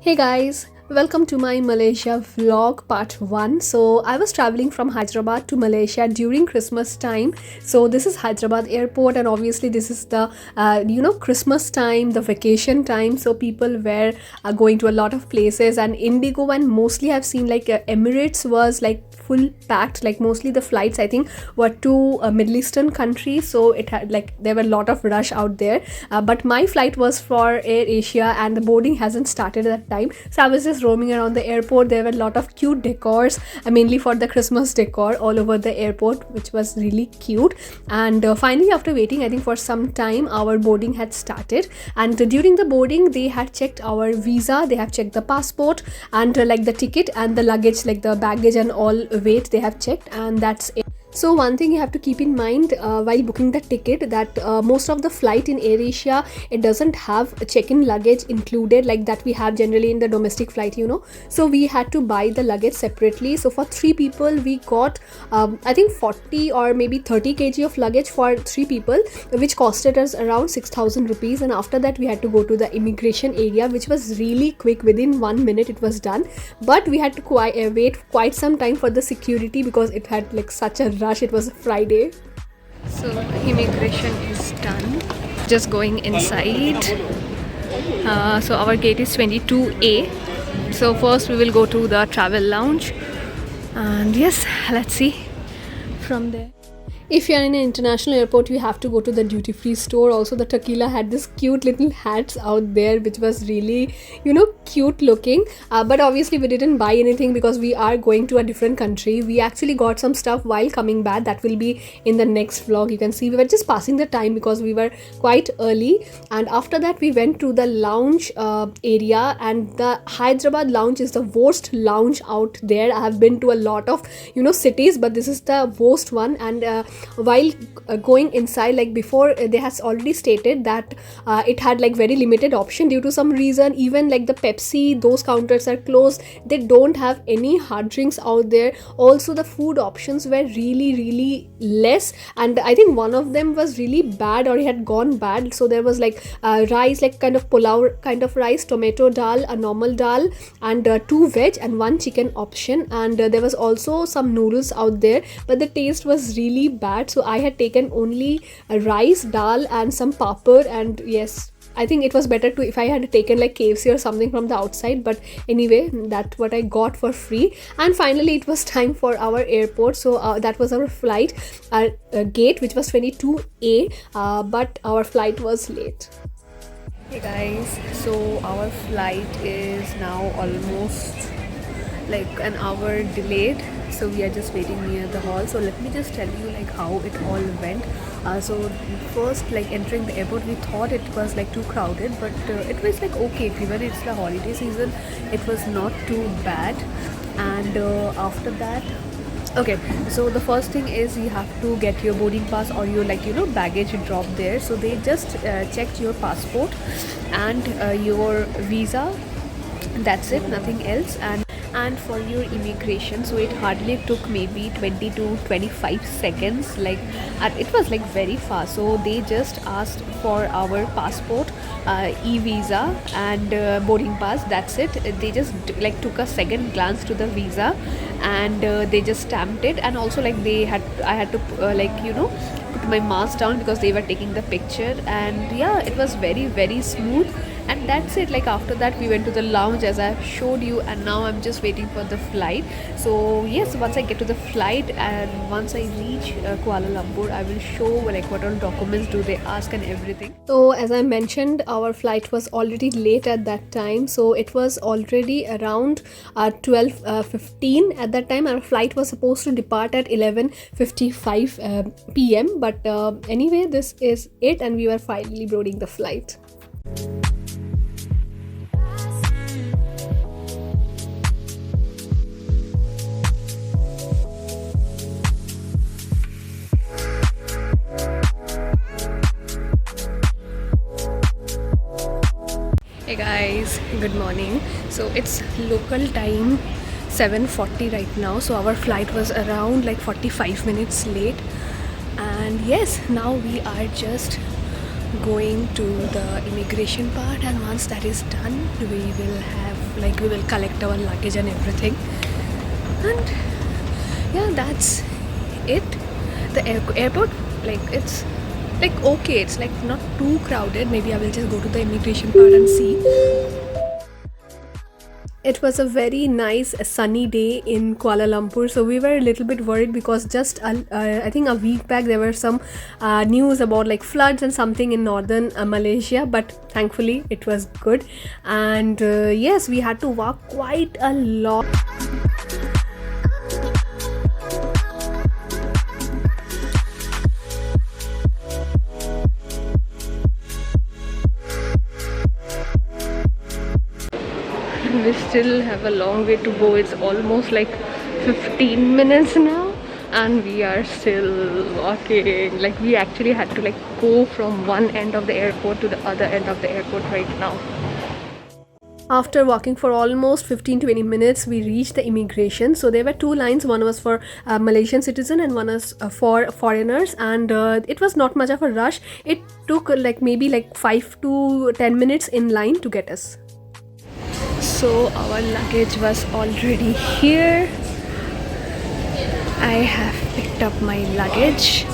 Hey guys, welcome to my Malaysia vlog part 1. So I was traveling from Hyderabad to Malaysia during Christmas time. So this is Hyderabad airport, and obviously this is the Christmas time, the vacation time. So people were going to a lot of places, and Indigo, and mostly I've seen like Emirates was like full packed. Like mostly the flights I think were to Middle Eastern countries, so it had like there were a lot of rush out there. But my flight was for Air Asia, and the boarding hasn't started at that time. So I was just roaming around the airport. There were a lot of cute decors, mainly for the Christmas decor all over the airport, which was really cute. And finally, after waiting I think for some time, our boarding had started. And during the boarding they had checked our visa, they have checked the passport, and like the ticket and the luggage, like the baggage and all weight they have checked, and that's it. So one thing you have to keep in mind while booking the ticket, that most of the flight in AirAsia, it doesn't have a check-in luggage included like that we have generally in the domestic flight. So we had to buy the luggage separately. So for 3 people we got I think 40 or maybe 30 kg of luggage for 3 people, which costed us around 6,000 rupees. And after that we had to go to the immigration area, which was really quick. Within 1 minute it was done, but we had to wait quite some time for the security because it had like such a rush. It was a Friday. So immigration is done, just going inside. So our gate is 22A. So first we will go to the travel lounge, and yes, let's see from there. If you are in an international airport, you have to go to the duty-free store. Also, the tequila had this cute little hats out there, which was really, cute looking. But obviously, we didn't buy anything because we are going to a different country. We actually got some stuff while coming back. That will be in the next vlog. You can see we were just passing the time because we were quite early. And after that, we went to the lounge area, and the Hyderabad lounge is the worst lounge out there. I have been to a lot of, cities, but this is the worst one. And while going inside, like before, they has already stated that it had like very limited option due to some reason. Even like the Pepsi, those counters are closed. They don't have any hard drinks out there. Also the food options were really less, and I think one of them was really bad, or it had gone bad. So there was like rice, like kind of pulao kind of rice, tomato dal, a normal dal, and 2 veg and 1 chicken option. And there was also some noodles out there, but the taste was really bad. So I had taken only rice, dal, and some papad. And yes, I think it was better to if I had taken like KFC or something from the outside. But anyway, that's what I got for free. And finally it was time for our airport. So that was our flight gate, which was 22A, but our flight was late. Hey guys, so our flight is now almost like an hour delayed, so we are just waiting near the hall. So let me just tell you like how it all went. So first, like entering the airport, we thought it was like too crowded, but it was like okay, given it's the holiday season, it was not too bad. And after that, okay, so the first thing is you have to get your boarding pass or your baggage drop there. So they just checked your passport and your visa. That's it, nothing else. And for your immigration, so it hardly took maybe 20 to 25 seconds. Like it was like very fast. So they just asked for our passport, e-visa, and boarding pass. That's it. They just like took a second glance to the visa, and they just stamped it. And also like I had to put my mask down because they were taking the picture. And yeah, it was very smooth. And that's it. Like after that we went to the lounge as I showed you, and now I'm just waiting for the flight. So yes, once I get to the flight and once I reach Kuala Lumpur, I will show like what all documents do they ask and everything. So as I mentioned, our flight was already late at that time. So it was already around 12:15 at that time. Our flight was supposed to depart at 11:55 p.m. But anyway, this is it, and we were finally boarding the flight. Hey guys, good morning. So it's local time 7:40 right now. So our flight was around like 45 minutes late. And yes, now we are just going to the immigration part, and once that is done, we will collect our luggage and everything. And yeah, that's it. The airport, like it's like okay, it's like not too crowded. Maybe I will just go to the immigration part and see. It was a very nice sunny day in Kuala Lumpur, so we were a little bit worried because just I think a week back there were some news about like floods and something in northern Malaysia, but thankfully it was good. And yes, we had to walk quite a lot. We still have a long way to go. It's almost like 15 minutes now and we are still walking. Like we actually had to like go from one end of the airport to the other end of the airport right now. After walking for almost 15-20 minutes, we reached the immigration. So there were two lines. One was for Malaysian citizen and one was for foreigners, and it was not much of a rush. It took like maybe like 5 to 10 minutes in line to get us. So our luggage was already here. I have picked up my luggage.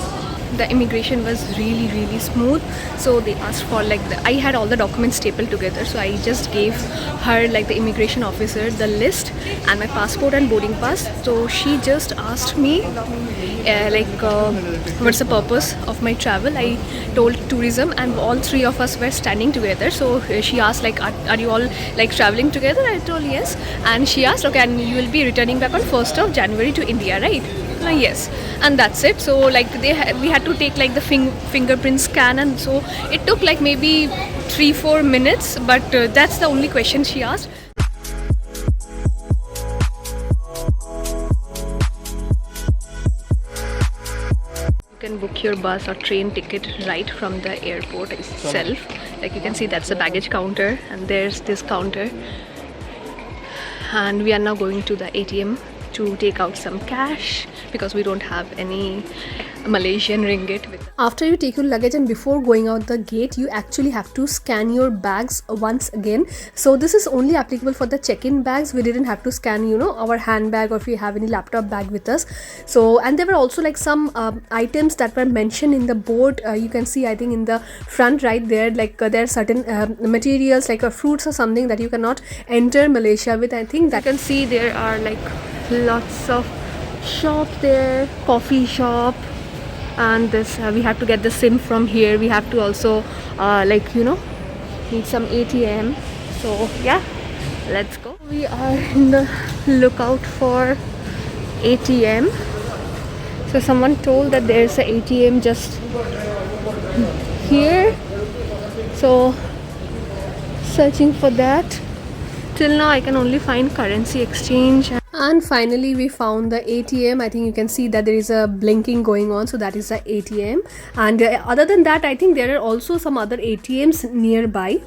The immigration was really smooth, so they asked for like I had all the documents stapled together, so I just gave her, like the immigration officer, the list and my passport and boarding pass. So she just asked me what's the purpose of my travel. I told tourism, and all three of us were standing together. So she asked like are you all like traveling together? I told yes, and she asked okay, and you will be returning back on 1st of January to India, right? Yes, and that's it. So like we had to take like the fingerprint scan, and so it took like maybe 3-4 minutes, but that's the only question she asked. You can book your bus or train ticket right from the airport itself. Like you can see, that's the baggage counter and there's this counter, and we are now going to the ATM to take out some cash because we don't have any Malaysian ringgit with us. After you take your luggage and before going out the gate, you actually have to scan your bags once again. So this is only applicable for the check-in bags. We didn't have to scan, you know, our handbag or if we have any laptop bag with us. So, and there were also like some items that were mentioned in the board. You can see, I think in the front right there, like there are certain materials like fruits or something that you cannot enter Malaysia with. I think that you can see there are like lots of shop there, coffee shop, and this we have to get the SIM from here. We have to also like you know, need some ATM. So yeah, let's go. We are in the lookout for ATM. So someone told that there's a ATM just here, so searching for that. Till now I can only find currency exchange. And finally we found the ATM. I think you can see that there is a blinking going on, so that is the ATM. And other than that, I think there are also some other ATMs nearby.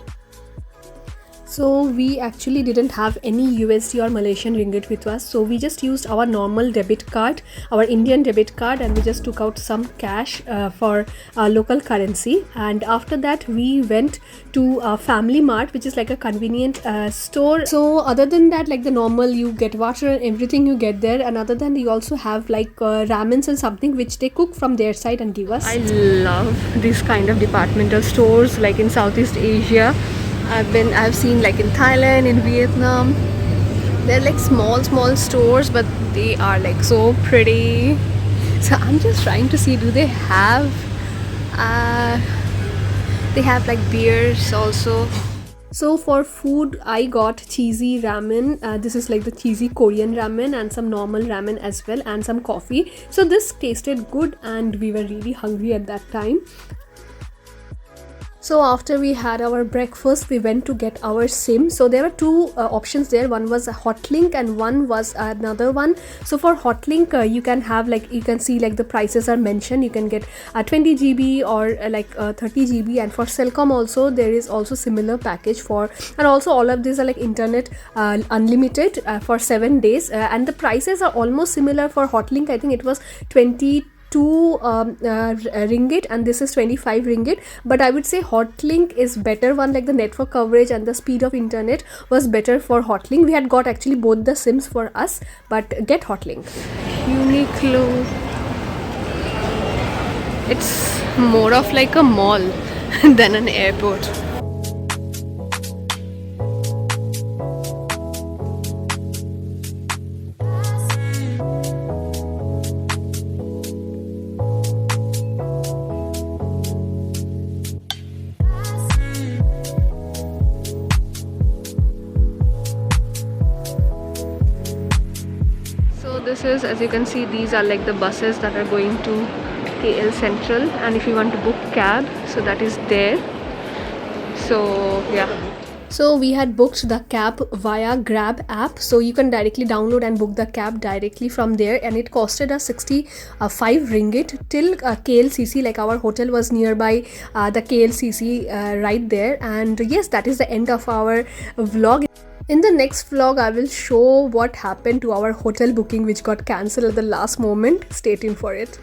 So we actually didn't have any USD or Malaysian ringgit with us, so we just used our normal debit card, our Indian debit card, and we just took out some cash for local currency. And after that we went to Family Mart, which is like a convenient store. So other than that, like the normal, you get water and everything you get there, and other than, you also have like ramens and something which they cook from their side and give us. I love this kind of departmental stores like in Southeast Asia. I've seen like in Thailand, in Vietnam. They're like small stores, but they are like so pretty. So I'm just trying to see, do they have like beers also. So for food I got cheesy ramen. This is like the cheesy Korean ramen, and some normal ramen as well, and some coffee. So this tasted good and we were really hungry at that time. So after we had our breakfast, we went to get our SIM. So there were two options there. One was a Hotlink and one was another one. So for Hotlink, you can have like, you can see like the prices are mentioned. You can get 20 GB or 30 GB. And for Celcom also, there is also similar package for, and also all of these are like internet unlimited for 7 days. And the prices are almost similar. For Hotlink, I think it was 22 2 ringgit, and this is 25 ringgit. But I would say Hotlink is better one, like the network coverage and the speed of internet was better for Hotlink. We had got actually both the sims for us, but get Hotlink. Uniqlo, it's more of like a mall than an airport. So this is, as you can see, these are like the buses that are going to KL Central, and if you want to book cab, so that is there. So yeah, so we had booked the cab via Grab app, so you can directly download and book the cab directly from there, and it costed us 65 ringgit till KLCC. Like our hotel was nearby the KLCC right there. And yes, that is the end of our vlog. In the next vlog, I will show what happened to our hotel booking which got cancelled at the last moment. Stay tuned for it.